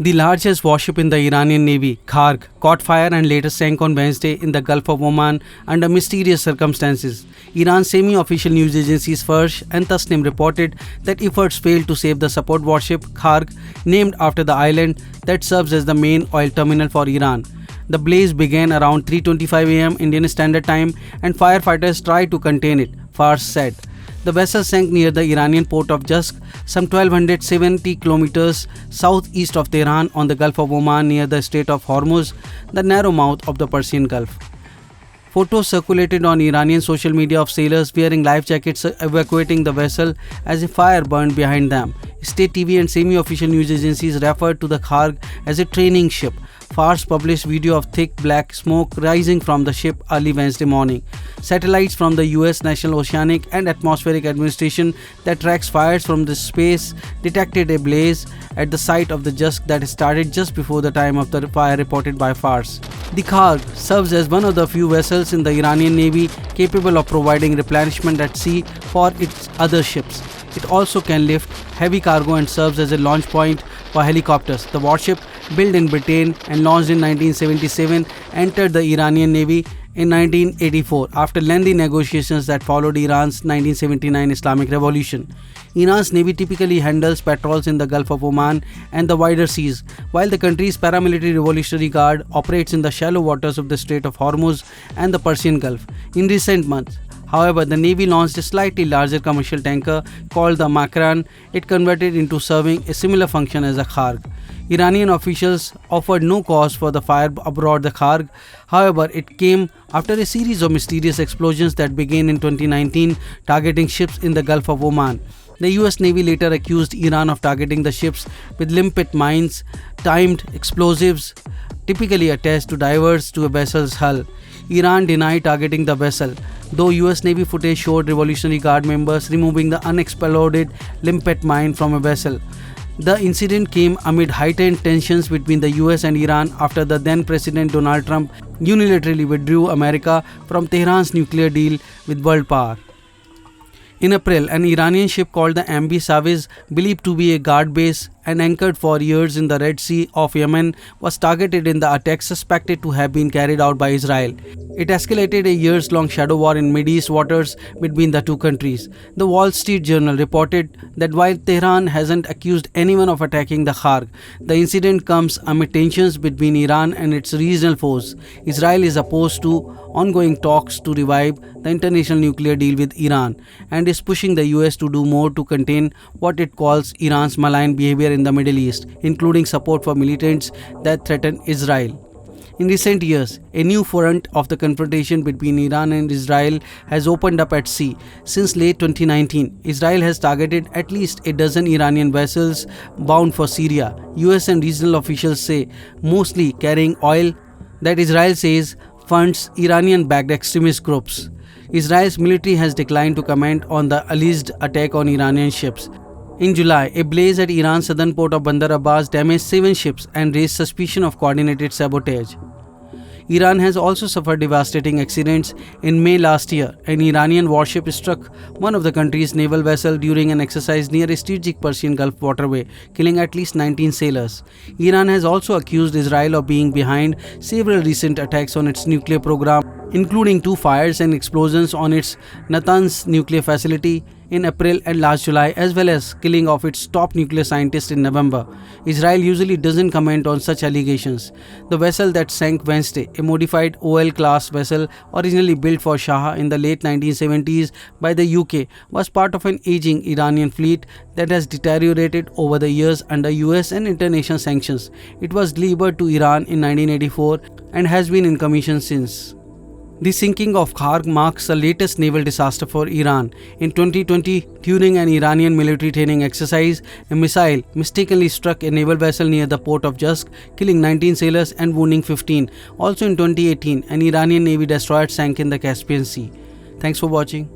The largest warship in the Iranian Navy, Kharg, caught fire and later sank on Wednesday in the Gulf of Oman under mysterious circumstances. Iran's semi-official news agencies Fars and Tasnim reported that efforts failed to save the support warship Kharg, named after the island that serves as the main oil terminal for Iran. The blaze began around 3:25 am Indian Standard Time and firefighters tried to contain it, Fars said. The vessel sank near the Iranian port of Jusk, some 1270 kilometers southeast of Tehran on the Gulf of Oman near the Strait of Hormuz, the narrow mouth of the Persian Gulf. Photos circulated on Iranian social media of sailors wearing life jackets evacuating the vessel as a fire burned behind them. State TV and semi-official news agencies referred to the Kharg as a training ship. Fars published video of thick black smoke rising from the ship early Wednesday morning. Satellites from the US National Oceanic and Atmospheric Administration that tracks fires from the space detected a blaze at the site of the Jusk that started just before the time of the fire reported by Fars. The Kharg serves as one of the few vessels in the Iranian Navy capable of providing replenishment at sea for its other ships. It also can lift heavy cargo and serves as a launch point for helicopters. The warship, built in Britain and launched in 1977, entered the Iranian Navy in 1984 after lengthy negotiations that followed Iran's 1979 Islamic Revolution. Iran's navy typically handles patrols in the Gulf of Oman and the wider seas, while the country's paramilitary Revolutionary Guard operates in the shallow waters of the Strait of Hormuz and the Persian Gulf. In recent months, however, the Navy launched a slightly larger commercial tanker called the Makran. It converted into serving a similar function as a Kharg. Iranian officials offered no cause for the fire aboard the Kharg. However, it came after a series of mysterious explosions that began in 2019 targeting ships in the Gulf of Oman. The US Navy later accused Iran of targeting the ships with limpet mines, timed explosives, typically attached to divers to a vessel's hull. Iran denied targeting the vessel, though US Navy footage showed Revolutionary Guard members removing the unexploded limpet mine from a vessel. The incident came amid heightened tensions between the US and Iran after the then President Donald Trump unilaterally withdrew America from Tehran's nuclear deal with world power. In April, an Iranian ship called the MV Saviz, believed to be a guard base and anchored for years in the Red Sea of Yemen, was targeted in the attack suspected to have been carried out by Israel. It escalated a years-long shadow war in Mideast waters between the two countries. The Wall Street Journal reported that while Tehran hasn't accused anyone of attacking the Kharg, the incident comes amid tensions between Iran and its regional foes. Israel is opposed to ongoing talks to revive the international nuclear deal with Iran and is pushing the US to do more to contain what it calls Iran's malign behavior in the Middle East, including support for militants that threaten Israel. In recent years, a new front of the confrontation between Iran and Israel has opened up at sea. Since late 2019, Israel has targeted at least a dozen Iranian vessels bound for Syria. US and regional officials say, mostly carrying oil that Israel says funds Iranian-backed extremist groups. Israel's military has declined to comment on the alleged attack on Iranian ships. In July, a blaze at Iran's southern port of Bandar Abbas damaged 7 ships and raised suspicion of coordinated sabotage. Iran has also suffered devastating accidents. In May last year, an Iranian warship struck one of the country's naval vessels during an exercise near a strategic Persian Gulf waterway, killing at least 19 sailors. Iran has also accused Israel of being behind several recent attacks on its nuclear program, including 2 fires and explosions on its Natanz nuclear facility in April and last July, as well as killing of its top nuclear scientist in November. Israel usually doesn't comment on such allegations. The vessel that sank Wednesday, a modified OL-class vessel originally built for Shah in the late 1970s by the UK, was part of an aging Iranian fleet that has deteriorated over the years under US and international sanctions. It was delivered to Iran in 1984 and has been in commission since. The sinking of Kharg marks the latest naval disaster for Iran. In 2020, during an Iranian military training exercise, a missile mistakenly struck a naval vessel near the port of Jusk, killing 19 sailors and wounding 15. Also in 2018, an Iranian Navy destroyer sank in the Caspian Sea. Thanks for watching.